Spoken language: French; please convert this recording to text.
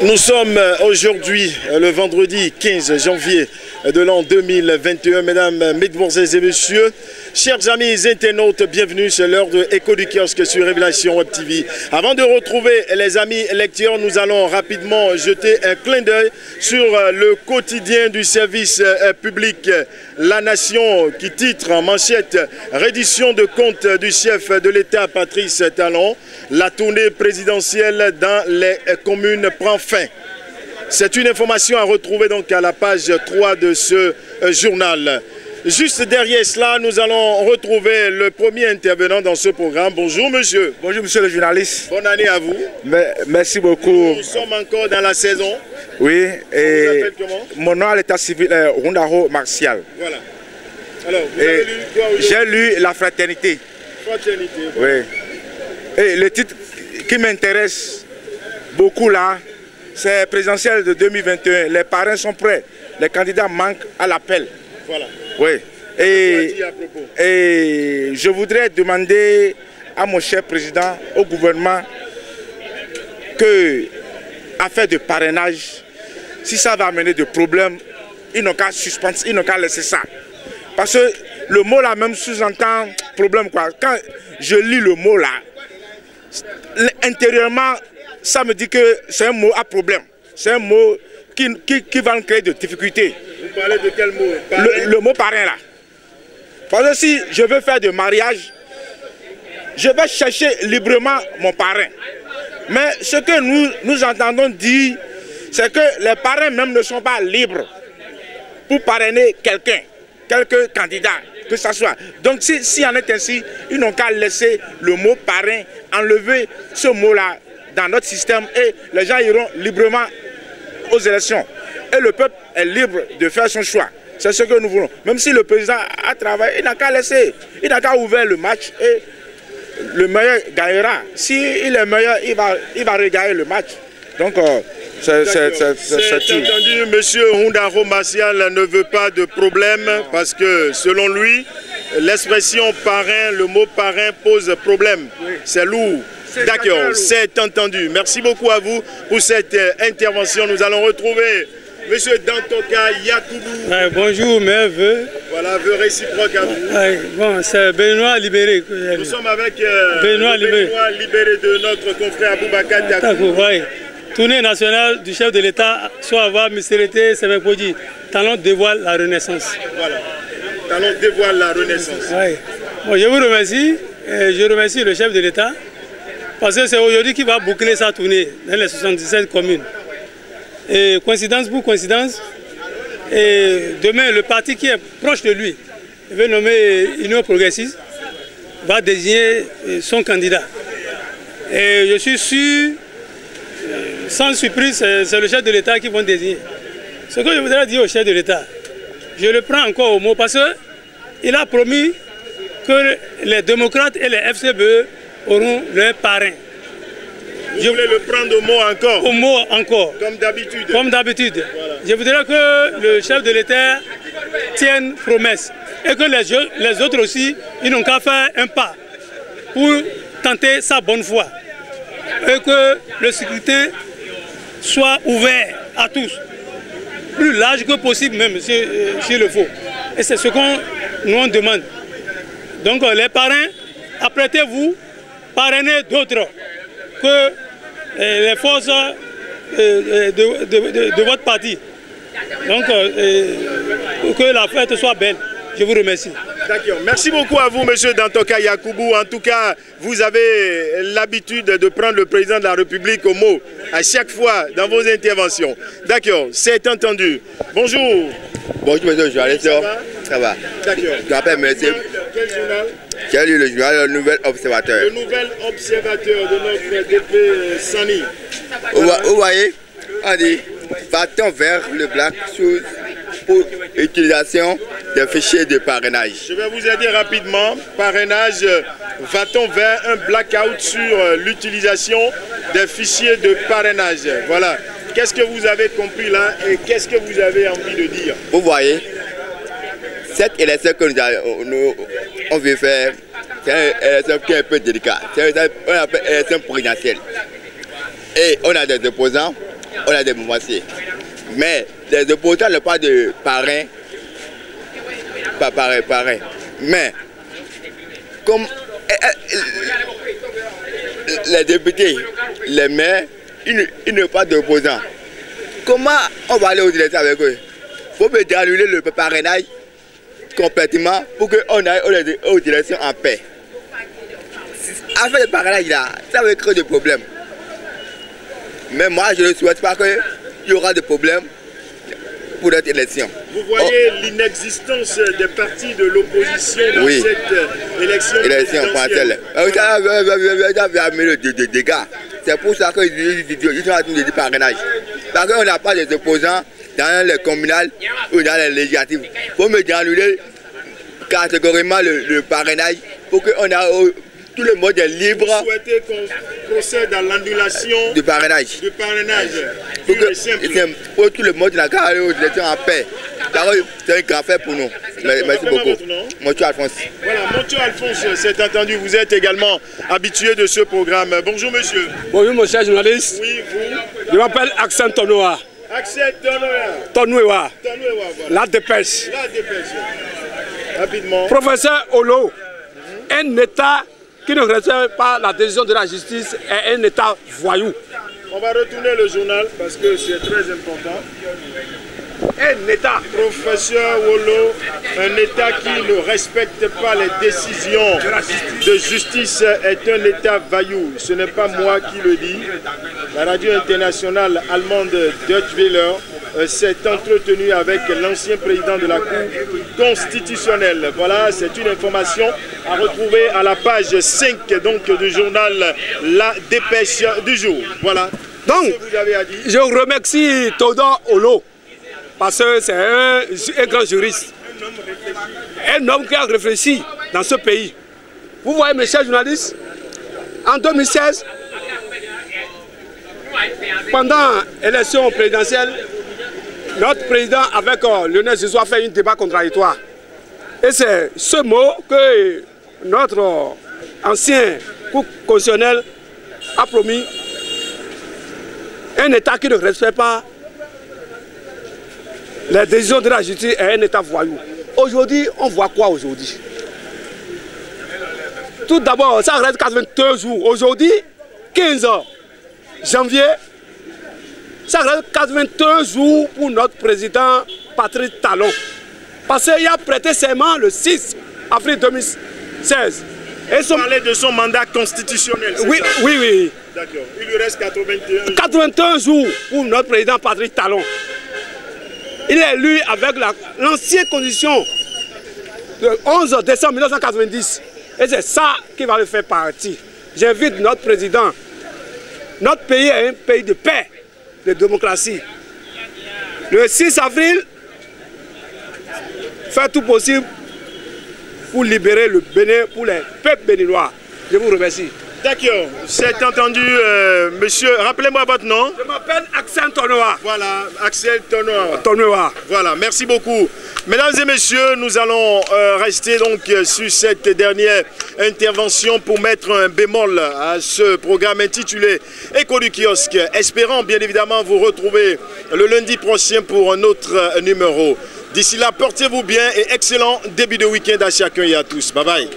Nous sommes aujourd'hui le vendredi 15 janvier de l'an 2021. Mesdames, mesdemoiselles et messieurs, chers amis internautes, bienvenue, c'est l'heure de Écho du kiosque sur Révélation Web TV. Avant de retrouver les amis lecteurs, nous allons rapidement jeter un clin d'œil sur le quotidien du service public La Nation qui titre en manchette « Reddition de compte du chef de l'État Patrice Talon. La tournée présidentielle dans les communes prend fin ». C'est une information à retrouver donc à la page 3 de ce journal. Juste derrière cela, nous allons retrouver le premier intervenant dans ce programme. Bonjour monsieur. Bonjour monsieur le journaliste. Bonne année à vous. Merci beaucoup. Nous sommes encore dans la saison. Oui. Et vous appelez comment? Mon nom à l'état civil est Rundaro Martial. Voilà. Alors, vous avez lu quoi aujourd'hui? J'ai lu La Fraternité. Fraternité. Oui. Et le titre qui m'intéresse beaucoup là, c'est présidentiel de 2021. Les parrains sont prêts. Les candidats manquent à l'appel. Voilà. Oui. Et je voudrais demander à mon cher président, au gouvernement, que, affaire de parrainage, si ça va amener des problèmes, ils n'ont qu'à suspendre, ils n'ont qu'à laisser ça. Parce que le mot là même sous-entend problème quoi. Quand je lis le mot là, intérieurement, ça me dit que c'est un mot à problème. C'est un mot qui va nous créer de difficultés. Vous parlez de quel mot? Le mot parrain là. Parce que si je veux faire de mariage, je vais chercher librement mon parrain. Mais ce que nous entendons dire, c'est que les parrains même ne sont pas libres pour parrainer quelqu'un, quelques candidats, que ce soit. Donc si en est ainsi, ils n'ont qu'à laisser le mot parrain, enlever ce mot-là dans notre système et les gens iront librement aux élections. Et le peuple est libre de faire son choix. C'est ce que nous voulons. Même si le président a travaillé, il n'a qu'à laisser, il n'a qu'à ouvrir le match et le meilleur gagnera. S'il est meilleur, il va regagner le match. Donc, c'est entendu, M. Rundaro Martial ne veut pas de problème parce que, selon lui, l'expression parrain, le mot parrain pose problème. C'est lourd. D'accord, c'est entendu. Merci beaucoup à vous pour cette intervention. Nous allons retrouver M. Dantoka Yakoubou. Bonjour, mes voeux. Voilà, vœux réciproques à vous. Bon, c'est Benoît Libéré. Nous sommes avec Benoît Libéré de notre confrère Aboubacar Yakoubou. Tournée nationale du chef de l'État, soit avoir Mystérité, Sebekodi. Talon dévoile la renaissance. Voilà, Talon dévoile la renaissance. Bon, je vous remercie. Et je remercie le chef de l'État. Parce que c'est aujourd'hui qu'il va boucler sa tournée dans les 77 communes. Et coïncidence pour coïncidence, et demain, le parti qui est proche de lui, il veut nommer Union Progressiste, va désigner son candidat. Et je suis sûr, sans surprise, c'est le chef de l'État qui vont désigner. Ce que je voudrais dire au chef de l'État, je le prends encore au mot parce qu'il a promis que les démocrates et les FCBE auront leur parrain. Je voulais le prendre au mot encore. Au mot encore. Comme d'habitude. Comme d'habitude. Voilà. Je voudrais que le chef de l'État tienne promesse. Et que les autres aussi, ils n'ont qu'à faire un pas pour tenter sa bonne foi. Et que le scrutin soit ouvert à tous. Plus large que possible même, s'il le faut. Et c'est ce qu'on nous demande. Donc les parrains, apprêtez-vous. Parrainer d'autres que les forces de votre parti. Donc, que la fête soit belle. Je vous remercie. D'accord. Merci beaucoup à vous, M. Dantoka Yakoubou. En tout cas, vous avez l'habitude de prendre le président de la République au mot à chaque fois dans vos interventions. D'accord, c'est entendu. Bonjour. Bonjour, monsieur le journaliste. Ça va? D'accord. Je m'appelle monsieur. Quel journal? J'ai lu le journal Le Nouvel Observateur. Le Nouvel Observateur de notre DP Sani. Voilà. Vous voyez, on dit, va-t-on vers le black pour l'utilisation des fichiers de parrainage? Je vais vous aider rapidement. Parrainage, va-t-on vers un blackout sur l'utilisation des fichiers de parrainage? Voilà. Qu'est-ce que vous avez compris là et qu'est-ce que vous avez envie de dire? Vous voyez, cette élection que on veut faire, c'est une élection qui est un peu délicate. C'est une élection présidentielle. Et on a des opposants on a des mouvanciers. Mais les opposants n'ont pas de parrain. Pas parrain. Mais, comme les députés, les maires, ils n'ont pas d'opposants. Comment on va aller aux élections avec eux? Il faut annuler le parrainage complètement pour qu'on aille aux élections en paix. Avec le parrainage là, ça va créer des problèmes. Mais moi, je ne souhaite pas qu'il y aura des problèmes pour cette élection. Vous voyez l'inexistence des partis de l'opposition dans cette élection présidentielle. Ça va amener des dégâts. C'est pour ça qu'ils sont en train de dire parrainage. Parce qu'on n'a pas des opposants dans les communales ou dans les législatives. Il faut me annuler catégoriquement le parrainage pour qu'on ait tout le monde est libre. Vous souhaitez qu'on procède à l'annulation du parrainage. Pour tout le monde n'a qu'à aller aux élections en paix. C'est un grand fait pour nous. Merci beaucoup. Moncho Alphonse. Voilà, Moncho Alphonse, c'est entendu. Vous êtes également habitué de ce programme. Bonjour monsieur. Bonjour mon cher journaliste. Oui, vous. Je m'appelle Axel Tonoa. Axel Tonoa. Tonoa. Voilà. La dépêche. La dépêche. Rapidement. Professeur Olo, un État qui ne respecte pas la décision de la justice est un État voyou. On va retourner le journal parce que c'est très important. Un État. Professeur Wolo, un État qui ne respecte pas les décisions de justice est un État vaillou. Ce n'est pas moi qui le dis. La radio internationale allemande Deutsche Welle s'est entretenue avec l'ancien président de la Cour constitutionnelle. Voilà, c'est une information à retrouver à la page 5 donc, du journal La Dépêche du jour. Voilà. Donc, ce que vous avez à dire. Je remercie Todor Olo parce que c'est un grand juriste. Un homme qui a réfléchi dans ce pays. Vous voyez, mes chers journalistes, en 2016, pendant l'élection présidentielle, notre président avec Lionel Zizou a fait un débat contradictoire. Et c'est ce mot que notre ancien Cour constitutionnel a promis. Un État qui ne respecte pas les décisions de la justice est un État voyou. Aujourd'hui, on voit quoi aujourd'hui? Tout d'abord, ça reste 82 jours. Aujourd'hui, 15 janvier, ça reste 82 jours pour notre président Patrice Talon. Parce qu'il a prêté serment le 6 avril 2016. Vous parlez de son mandat constitutionnel, oui, ça? Oui. D'accord. Il lui reste 81 jours. 81 jours pour notre président Patrice Talon. Il est élu avec l'ancienne constitution de 11 décembre 1990. Et c'est ça qui va le faire partir. J'invite notre président. Notre pays est un pays de paix, de démocratie. Le 6 avril, faire tout possible pour libérer le Bénin pour les peuples béninois. Je vous remercie. D'accord, c'est entendu, monsieur. Rappelez-moi votre nom. Je m'appelle Axel Tonoa. Voilà, Axel Tonoa. Tonoa. Voilà, merci beaucoup. Mesdames et messieurs, nous allons rester donc sur cette dernière intervention pour mettre un bémol à ce programme intitulé Écho du kiosque. Espérant bien évidemment vous retrouver le lundi prochain pour un autre numéro. D'ici là, portez-vous bien et excellent début de week-end à chacun et à tous. Bye bye.